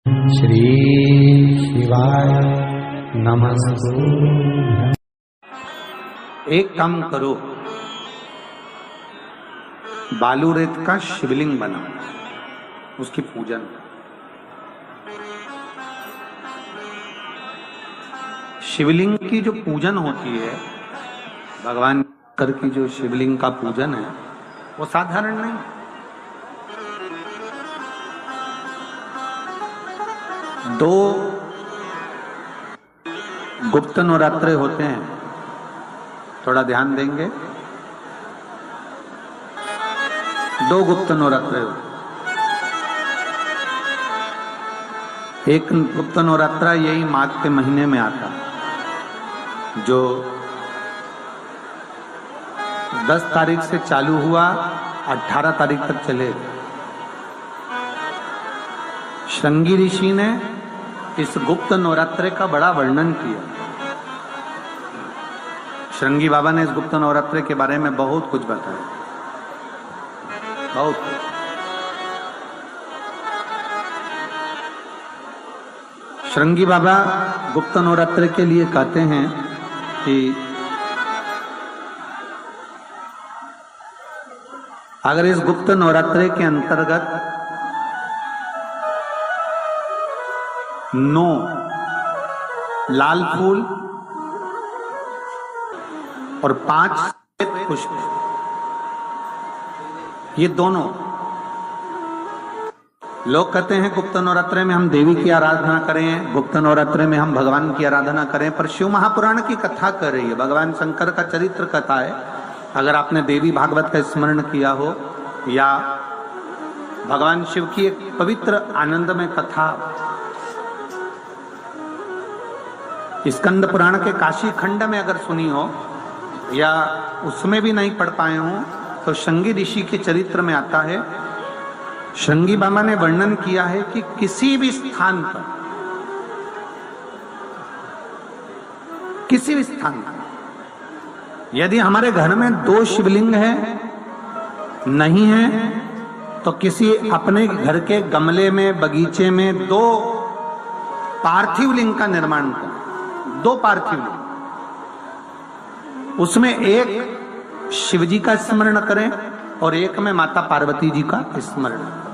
श्री शिवाय नमस्तु। एक काम करो, बालू रेत का शिवलिंग बनाओ, उसकी पूजन। शिवलिंग की जो पूजन होती है, भगवान शंकर की जो शिवलिंग का पूजन है, वो साधारण नहीं। दो गुप्त नवरात्रे होते हैं, थोड़ा ध्यान देंगे। दो गुप्त नवरात्रे होते, एक गुप्त नवरात्रा यही माघ के महीने में आता, जो 10 तारीख से चालू हुआ, 18 तारीख तक चले। श्रृंगी ऋषि ने इस गुप्त नवरात्रे का बड़ा वर्णन किया। श्रृंगी बाबा ने इस गुप्त नवरात्रे के बारे में बहुत कुछ बताया, बहुत। श्रृंगी बाबा गुप्त नवरात्रे के लिए कहते हैं कि अगर इस गुप्त नवरात्रे के अंतर्गत 9 लाल फूल और 5 श्वेत पुष्प, ये दोनों, लोग कहते हैं गुप्त नवरात्रे में हम देवी की आराधना करें, गुप्त नवरात्रे में हम भगवान की आराधना करें, पर शिव महापुराण की कथा कर रही है, भगवान शंकर का चरित्र कथा है। अगर आपने देवी भागवत का स्मरण किया हो या भगवान शिव की एक पवित्र आनंदमय कथा स्कंद पुराण के काशी खंड में अगर सुनी हो या उसमें भी नहीं पढ़ पाए हो, तो श्रृंगी ऋषि के चरित्र में आता है। श्रृंगी बाबा ने वर्णन किया है कि किसी भी स्थान पर, किसी भी स्थान पर यदि हमारे घर में 2 शिवलिंग है, नहीं है, तो किसी अपने घर के गमले में, बगीचे में 2 पार्थिव लिंग का निर्माण करें। 2 पार्थिव लिंग, उसमें एक शिव जी का स्मरण करें और एक में माता पार्वती जी का स्मरण करें।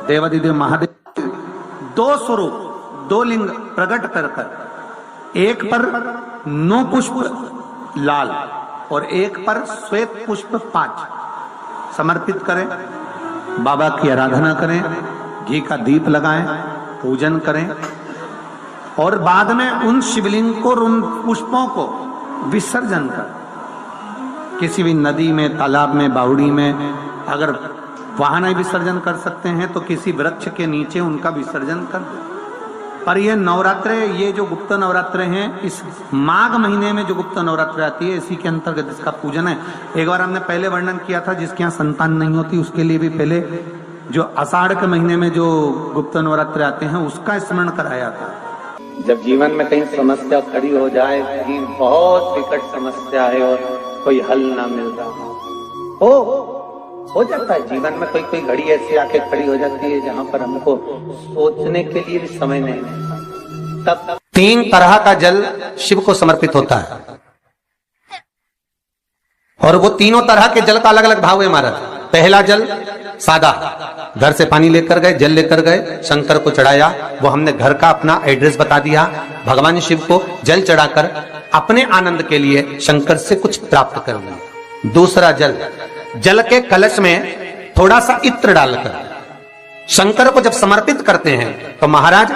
देवादिदेव महादेव 2 स्वरूप, 2 लिंग प्रकट कर कर, एक पर 9 पुष्प लाल और एक पर श्वेत पुष्प 5 समर्पित करें, बाबा की आराधना करें, घी का दीप लगाएं, पूजन करें और बाद में उन शिवलिंग को, उन पुष्पों को विसर्जन कर किसी भी नदी में, तालाब में, बावड़ी में, अगर वहां नहीं विसर्जन कर सकते हैं तो किसी वृक्ष के नीचे उनका विसर्जन कर दो। पर ये नवरात्रे, ये जो गुप्त नवरात्रे हैं, इस माघ महीने में जो गुप्त नवरात्रे आती है, इसी के अंतर्गत इसका पूजन है। एक बार हमने पहले वर्णन किया था, जिसके यहाँ संतान नहीं होती उसके लिए भी पहले जो आषाढ़ के महीने में जो गुप्त नवरात्रे आते हैं उसका स्मरण कराया था। जब जीवन में कहीं समस्या खड़ी हो जाए, कहीं बहुत विकट समस्या है और कोई हल ना मिल रहा हो जाता है जीवन में, कोई घड़ी ऐसी आके खड़ी हो जाती है जहां पर हमको सोचने के लिए भी समय नहीं मिलता। तब 3 तरह का जल शिव को समर्पित होता है और वो तीनों तरह के जल का अलग अलग भाव है हमारा। पहला जल सादा, घर से पानी लेकर गए, जल लेकर गए, शंकर को चढ़ाया, वो हमने घर का अपना एड्रेस बता दिया, भगवान शिव को जल चढ़ाकर अपने आनंद के लिए शंकर से कुछ प्राप्त कर लिया। दूसरा जल, जल के कलश में थोड़ा सा इत्र डालकर शंकर को जब समर्पित करते हैं, तो महाराज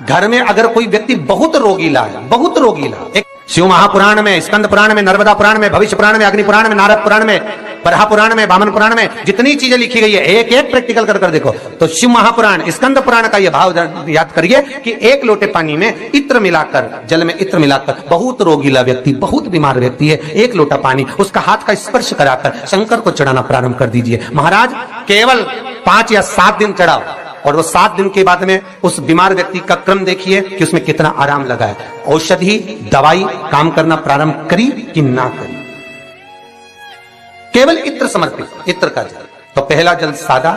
घर में अगर कोई व्यक्ति बहुत रोगीला है, बहुत रोगीला, एक शिव महापुराण में, स्कंद पुराण में, नर्मदा पुराण में, भविष्य पुराण में, अग्नि पुराण में, नारद पुराण में, बरहा पुराण में, वामन पुराण में जितनी चीजें लिखी गई है, एक एक प्रैक्टिकल कर कर देखो। तो शिव महापुराण, स्कंद पुराण का यह भाव याद करिए कि 1 लोटे पानी में इत्र मिलाकर, जल में इत्र मिलाकर, बहुत रोगीला व्यक्ति, बहुत बीमार व्यक्ति है, 1 लोटा पानी उसका हाथ का स्पर्श कराकर शंकर को चढ़ाना प्रारंभ कर दीजिए। महाराज केवल 5 या 7 दिन चढ़ाओ और वो 7 दिन के बाद में उस बीमार व्यक्ति का क्रम देखिए कि उसमें कितना आराम लगा है। औषधि, दवाई काम करना प्रारंभ करी कि ना करी। केवल इत्र समर्पित, इत्र का जल। तो पहला जल सादा,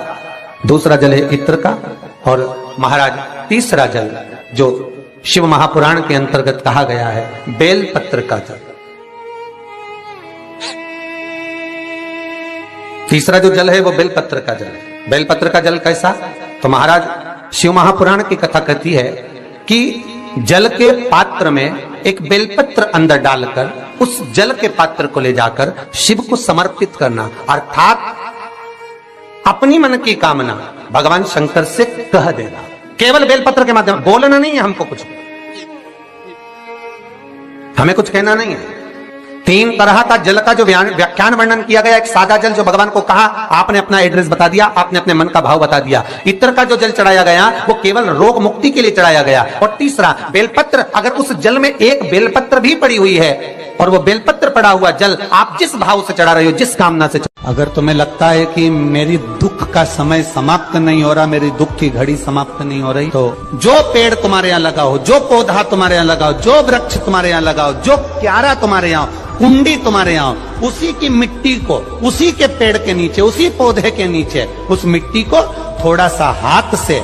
दूसरा जल है इत्र का, और महाराज तीसरा जल जो शिव महापुराण के अंतर्गत कहा गया है बेलपत्र का जल। तीसरा जो जल है वो बेलपत्र का जल है। बेलपत्र का जल कैसा? तो महाराज शिव महापुराण की कथा कहती है कि जल के पात्र में एक बेलपत्र अंदर डालकर उस जल के पात्र को ले जाकर शिव को समर्पित करना, अर्थात अपनी मन की कामना भगवान शंकर से कह देना, केवल बेलपत्र के माध्यम। बोलना नहीं है हमको कुछ, हमें कुछ कहना नहीं है। 3 तरह का जल का जो व्याख्यान वर्णन किया गया, एक सादा जल जो भगवान को कहा, आपने अपना एड्रेस बता दिया, आपने अपने मन का भाव बता दिया। इत्र का जो जल चढ़ाया गया वो केवल रोग मुक्ति के लिए चढ़ाया गया। और तीसरा बेलपत्र, अगर उस जल में एक बेलपत्र भी पड़ी हुई है और वो बेलपत्र पड़ा हुआ जल आप जिस भाव से चढ़ा रहे हो, जिस कामना से, अगर तुम्हें लगता है कि मेरी दुख का समय समाप्त नहीं हो रहा, मेरी दुख की घड़ी समाप्त नहीं हो रही, तो जो पेड़ तुम्हारे यहाँ लगाओ, जो पौधा तुम्हारे यहाँ लगाओ, जो वृक्ष तुम्हारे यहाँ लगाओ, जो क्यारा तुम्हारे यहाँ, कुंडी तुम्हारे यहाँ, उसी की मिट्टी को, उसी के पेड़ के नीचे, उसी पौधे के नीचे उस मिट्टी को थोड़ा सा हाथ से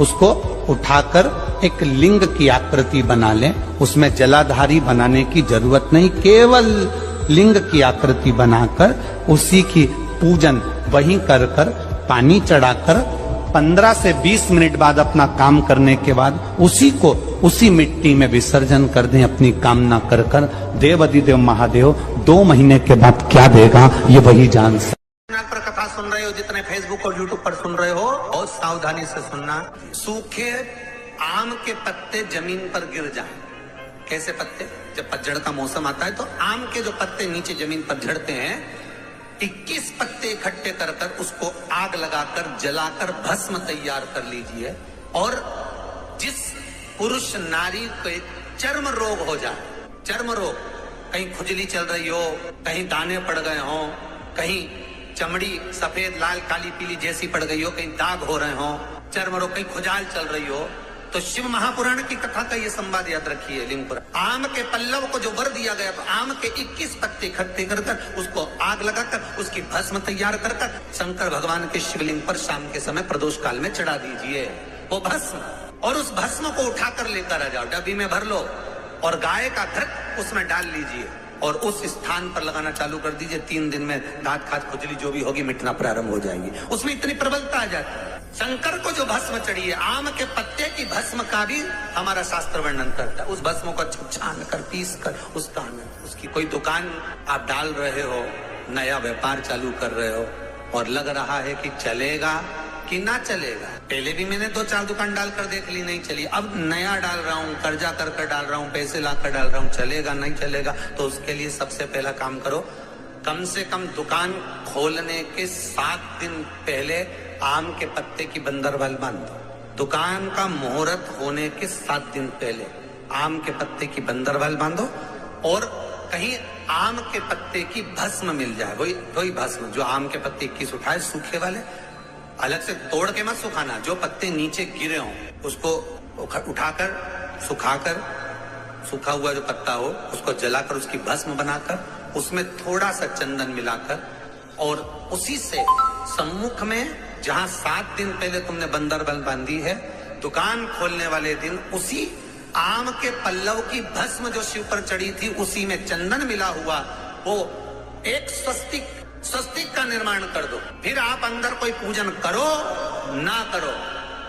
उसको उठाकर एक लिंग की आकृति बना लें। उसमें जलाधारी बनाने की जरूरत नहीं, केवल लिंग की आकृति बनाकर उसी की पूजन वहीं कर कर पानी चढ़ाकर 15 से 20 मिनट बाद अपना काम करने के बाद उसी को उसी मिट्टी में विसर्जन कर दें अपनी कामना कर कर। देव अधिदेव महादेव 2 महीने के बाद क्या देगा ये वही जान सकता। पर कथा सुन रहे हो, जितने फेसबुक और यूट्यूब पर सुन रहे हो, बहुत सावधानी से सुनना। सूखे आम के पत्ते जमीन पर गिर जाए। कैसे पत्ते? जब पतझड़ का मौसम आता है तो आम के जो पत्ते नीचे जमीन पर झड़ते हैं, 21 पत्ते इकट्ठे कर कर उसको आग लगाकर जलाकर भस्म तैयार कर लीजिए। और जिस पुरुष नारी को चर्म रोग हो जाए, चर्म रोग, कहीं खुजली चल रही हो, कहीं दाने पड़ गए हो, कहीं चमड़ी सफेद लाल काली पीली जैसी पड़ गई हो, कहीं दाग हो रहे हो, चर्म रोग, कहीं खुजाल चल रही हो, तो शिव महापुराण की कथा का ये संवाद याद रखिए। लिंगपुर आम के पल्लव को जो वर दिया गया, तो आम के 21 पत्ते इकट्ठे कर कर उसको आग लगाकर उसकी भस्म तैयार कर कर शंकर भगवान के शिवलिंग पर शाम के समय प्रदोष काल में चढ़ा दीजिए वो भस्म। और उस भस्म को उठाकर लेकर आ जाओ, डब्बी में भर लो और गाय का घृत उसमें डाल लीजिए और उस स्थान पर लगाना चालू कर दीजिए। 3 दिन में दांत खाद खुजली जो भी होगी मिटना प्रारंभ हो जाएगी। उसमें इतनी प्रबलता आ जाती है। शंकर को जो भस्म चढ़ी है, आम के पत्ते की भस्म का भी हमारा शास्त्र वर्णन करता है। उस भस्म को छान कर पीस कर उसका उसकी कोई दुकान आप डाल रहे हो, नया व्यापार चालू कर रहे हो और लग रहा है कि चलेगा कि ना चलेगा। पहले भी मैंने 2-4 दुकान डालकर देख ली, नहीं चली। अब नया डाल रहा हूँ, कर्जा कर कर डाल रहा हूँ, पैसे लाकर डाल रहा हूँ, चलेगा नहीं चलेगा। तो उसके लिए सबसे पहला काम करो, कम से कम दुकान खोलने के 7 दिन पहले आम के पत्ते की बंदरवाल बांधो। दुकान का मुहूर्त होने के 7 दिन पहले आम के पत्ते की बंदरवाल बांधो और कहीं आम के पत्ते की भस्म मिल जाए, वही भस्म जो आम के पत्ते 21 उठाए सूखे वाले, अलग से तोड़ के मत सुखाना, जो पत्ते नीचे गिरे हों उसको उठाकर सुखाकर, सूखा हुआ जो पत्ता हो उसको जलाकर उसकी भस्म बनाकर उसमें थोड़ा सा चंदन मिलाकर और उसी से सम्मुख में जहां 7 दिन पहले तुमने बंदरबल बांधी है, दुकान खोलने वाले दिन उसी आम के पल्लव की भस्म जो शिव पर चढ़ी थी उसी में चंदन मिला हुआ वो एक स्वस्तिक का निर्माण कर दो। फिर आप अंदर कोई पूजन करो ना करो,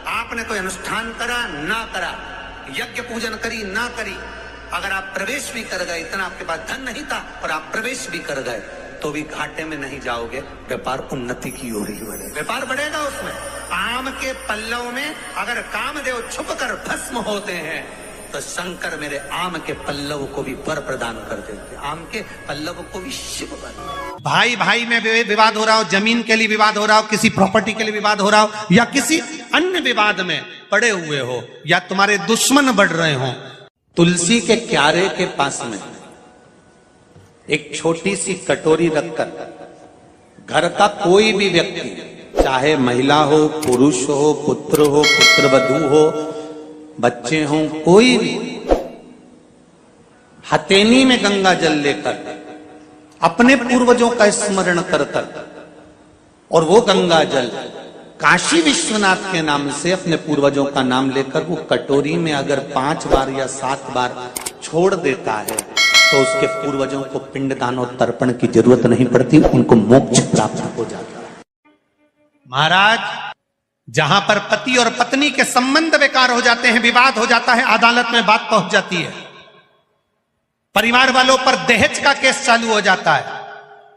आपने कोई अनुष्ठान करा ना करा, यज्ञ पूजन करी ना करी, अगर आप प्रवेश भी कर गए, इतना आपके पास धन नहीं था और आप प्रवेश भी कर गए तो भी घाटे में नहीं जाओगे, व्यापार उन्नति की ओर ही बढ़ेगा, व्यापार बढ़ेगा। उसमें आम के पल्लव में अगर कामदेव छुपकर भस्म होते हैं तो शंकर मेरे आम के पल्लव को भी वर प्रदान कर देते, आम के पल्लव को भी शिव वर। भाई भाई में विवाद हो रहा हो, जमीन के लिए विवाद हो रहा हो, किसी प्रॉपर्टी के लिए विवाद हो रहा हो या किसी अन्य विवाद में पड़े हुए हो या तुम्हारे दुश्मन बढ़ रहे हो, तुलसी के क्यारे के पास में एक छोटी सी कटोरी रखकर घर का कोई भी व्यक्ति, चाहे महिला हो, पुरुष हो, पुत्र हो, पुत्रवधू हो, बच्चे हों, कोई भी हथेली में गंगा जल लेकर अपने पूर्वजों का स्मरण कर कर और वो गंगा जल काशी विश्वनाथ के नाम से अपने पूर्वजों का नाम लेकर वो कटोरी में अगर 5 बार या 7 बार छोड़ देता है तो उसके पूर्वजों को पिंडदान और तर्पण की जरूरत नहीं पड़ती, उनको मोक्ष प्राप्त हो जाता है। महाराज, जहां पर पति और पत्नी के संबंध बेकार हो जाते हैं, विवाद हो जाता है, अदालत में बात पहुंच जाती है, परिवार वालों पर दहेज का केस चालू हो जाता है,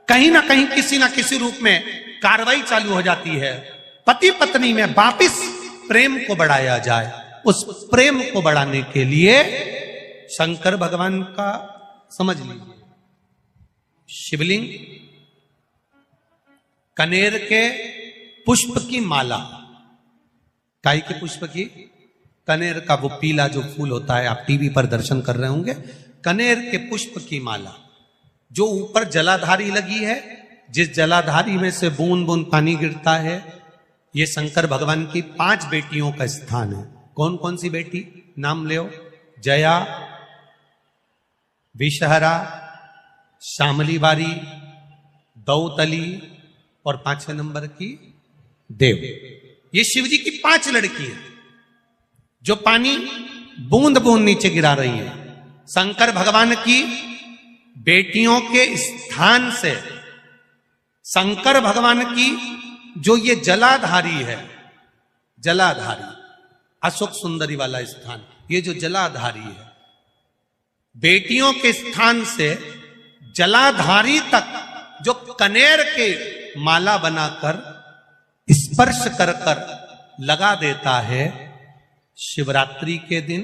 कहीं ना कहीं किसी ना किसी रूप में कार्रवाई चालू हो जाती है, पति पत्नी में वापिस प्रेम को बढ़ाया जाए, उस प्रेम को बढ़ाने के लिए शंकर भगवान का समझ लीजिए शिवलिंग, कनेर के पुष्प की माला, काय के पुष्प की, कनेर का वो पीला जो फूल होता है, आप टीवी पर दर्शन कर रहे होंगे, कनेर के पुष्प की माला जो ऊपर जलाधारी लगी है, जिस जलाधारी में से बूंद बूंद पानी गिरता है, ये शंकर भगवान की 5 बेटियों का स्थान है। कौन कौन सी बेटी नाम ले? जया, विषहरा, श्यामली बारी, दौतली और 5वें नंबर की देव। ये शिव जी की 5 लड़की है जो पानी बूंद बूंद नीचे गिरा रही है। शंकर भगवान की बेटियों के स्थान से शंकर भगवान की जो ये जलाधारी है, जलाधारी अशोक सुंदरी वाला स्थान, ये जो जलाधारी है, बेटियों के स्थान से जलाधारी तक जो कनेर के माला बनाकर स्पर्श कर कर लगा देता है, शिवरात्रि के दिन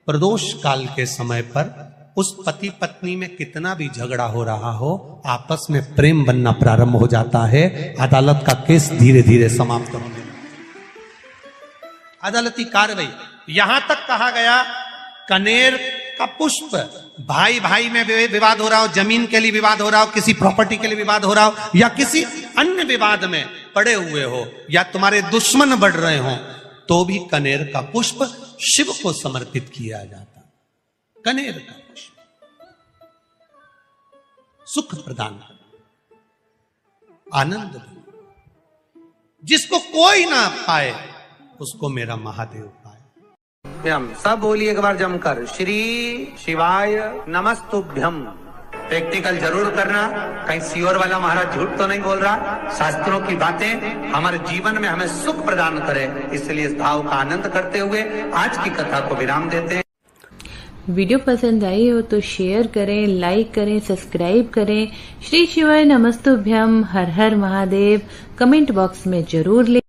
प्रदोष काल के समय पर उस पति पत्नी में कितना भी झगड़ा हो रहा हो, आपस में प्रेम बनना प्रारंभ हो जाता है। अदालत का केस धीरे धीरे समाप्त होने लगता है। अदालती कार्रवाई, यहां तक कहा गया कनेर का पुष्प, भाई भाई में विवाद हो रहा हो, जमीन के लिए विवाद हो रहा हो, किसी प्रॉपर्टी के लिए विवाद हो रहा हो, या किसी अन्य विवाद में पड़े हुए हो, या तुम्हारे दुश्मन बढ़ रहे हो, तो भी कनेर का पुष्प शिव को समर्पित किया जाता। कनेर का पुष्प सुख प्रदान कर, आनंद दे, जिसको कोई ना पाए उसको मेरा महादेव पाए। हम सब बोलिए एक बार जमकर, श्री शिवाय नमस्तुभ्यम। प्रैक्टिकल जरूर करना, कहीं सियोर वाला महाराज झूठ तो नहीं बोल रहा। शास्त्रों की बातें हमारे जीवन में हमें सुख प्रदान करे, इसलिए इस भाव का आनंद करते हुए आज की कथा को विराम देते हैं। वीडियो पसंद आई हो तो शेयर करें, लाइक करें, सब्सक्राइब करें। श्री शिवाय नमस्तुभ्यम, हर हर महादेव कमेंट बॉक्स में जरूर लिखें।